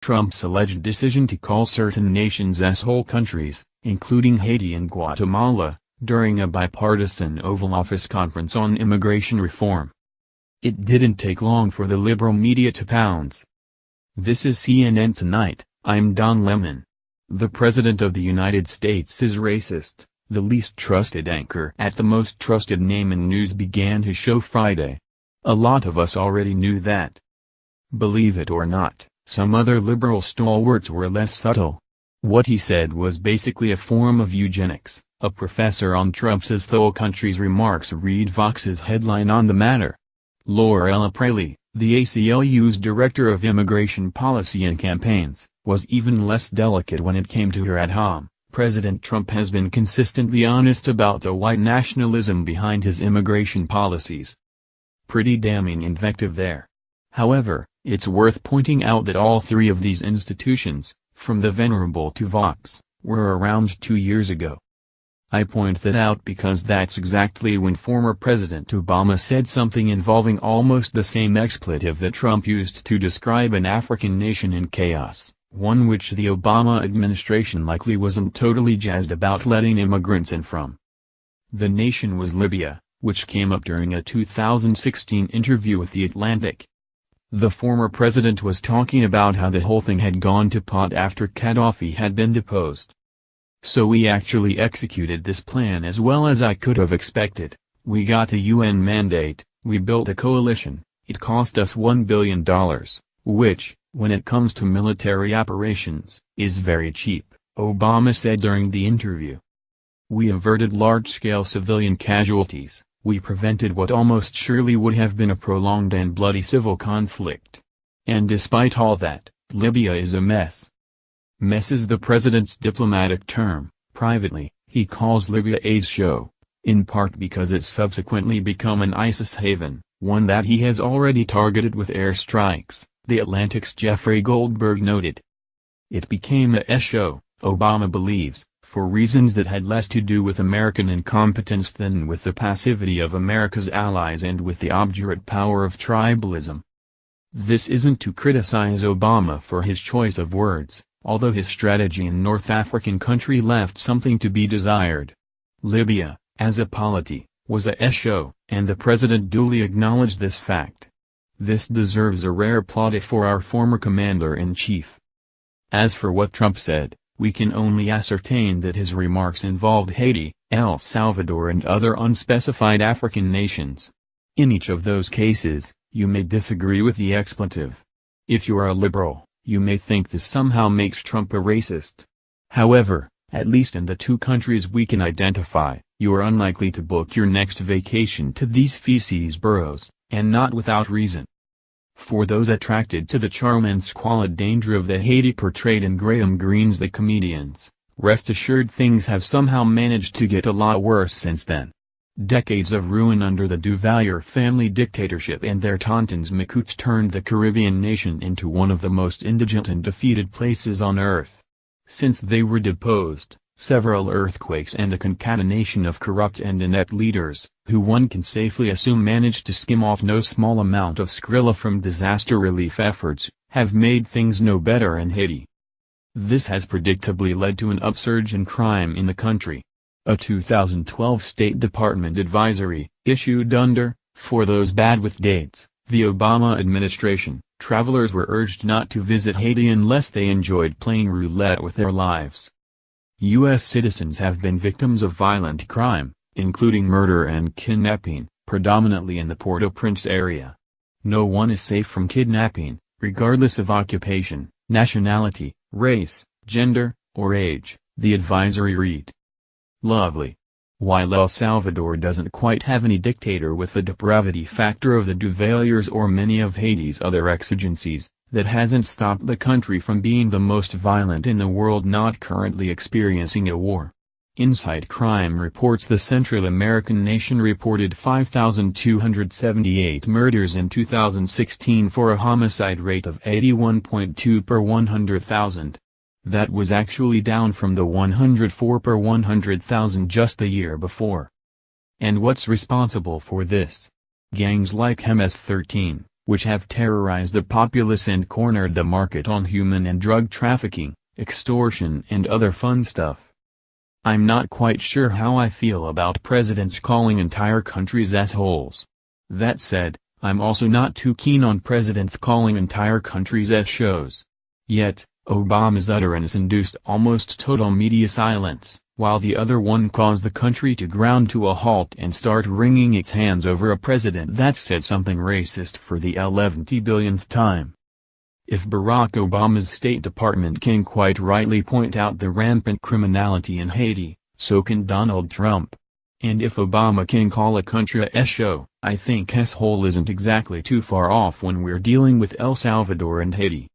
Trump's alleged decision to call certain nations asshole countries, including Haiti and Guatemala, during a bipartisan Oval Office conference on immigration reform. It didn't take long for the liberal media to pounce. This is CNN Tonight. I'm Don Lemon. The President of the United States is racist, the least trusted anchor at the most trusted name in news began his show Friday. A lot of us already knew that. Believe it or not, some other liberal stalwarts were less subtle. What he said was basically a form of eugenics. A professor on Trump's asshole country's remarks read Vox's headline on the matter. Laurella Praley, the ACLU's director of immigration policy and campaigns, was even less delicate when it came to her ad hom. President Trump has been consistently honest about the white nationalism behind his immigration policies. Pretty damning invective there. However, it's worth pointing out that all three of these institutions, from the Venerable to Vox, were around 2 years ago. I point that out because that's exactly when former President Obama said something involving almost the same expletive that Trump used to describe an African nation in chaos, one which the Obama administration likely wasn't totally jazzed about letting immigrants in from. The nation was Libya, which came up during a 2016 interview with The Atlantic. The former president was talking about how the whole thing had gone to pot after Gaddafi had been deposed. So we actually executed this plan as well as I could have expected. We got a UN mandate, we built a coalition, it cost us $1 billion, which, when it comes to military operations, is very cheap, Obama said during the interview. We averted large-scale civilian casualties, we prevented what almost surely would have been a prolonged and bloody civil conflict. And despite all that, Libya is a mess. Mess is the president's diplomatic term. Privately, he calls Libya a show, in part because it's subsequently become an ISIS haven, one that he has already targeted with airstrikes, The Atlantic's Jeffrey Goldberg noted. It became a show, Obama believes, for reasons that had less to do with American incompetence than with the passivity of America's allies and with the obdurate power of tribalism. This isn't to criticize Obama for his choice of words, although his strategy in North African country left something to be desired. Libya, as a polity, was a show, and the president duly acknowledged this fact. This deserves a rare plaudit for our former commander-in-chief. As for what Trump said, we can only ascertain that his remarks involved Haiti, El Salvador and other unspecified African nations. In each of those cases, you may disagree with the expletive. If you are a liberal, you may think this somehow makes Trump a racist. However, at least in the two countries we can identify, you are unlikely to book your next vacation to these feces boroughs, and not without reason. For those attracted to the charm and squalid danger of the Haiti portrayed in Graham Greene's The Comedians, rest assured things have somehow managed to get a lot worse since then. Decades of ruin under the Duvalier family dictatorship and their tontons Makouts turned the Caribbean nation into one of the most indigent and defeated places on earth. Since they were deposed, several earthquakes and a concatenation of corrupt and inept leaders, who one can safely assume managed to skim off no small amount of Skrilla from disaster relief efforts, have made things no better in Haiti. This has predictably led to an upsurge in crime in the country. A 2012 State Department advisory, issued under, for those bad with dates, the Obama administration, travelers were urged not to visit Haiti unless they enjoyed playing roulette with their lives. U.S. citizens have been victims of violent crime, including murder and kidnapping, predominantly in the Port-au-Prince area. No one is safe from kidnapping, regardless of occupation, nationality, race, gender, or age, the advisory read. Lovely. While El Salvador doesn't quite have any dictator with the depravity factor of the Duvaliers or many of Haiti's other exigencies, that hasn't stopped the country from being the most violent in the world not currently experiencing a war. Inside Crime reports the Central American nation reported 5,278 murders in 2016 for a homicide rate of 81.2 per 100,000. That was actually down from the 104 per 100,000 just a year before. And what's responsible for this? Gangs like MS-13, which have terrorized the populace and cornered the market on human and drug trafficking, extortion and other fun stuff. I'm not quite sure how I feel about presidents calling entire countries assholes. That said, I'm also not too keen on presidents calling entire countries shows. Yet, Obama's utterance induced almost total media silence, while the other one caused the country to ground to a halt and start wringing its hands over a president that said something racist for the 11th billionth time. If Barack Obama's State Department can quite rightly point out the rampant criminality in Haiti, so can Donald Trump. And if Obama can call a country a show, I think asshole isn't exactly too far off when we're dealing with El Salvador and Haiti.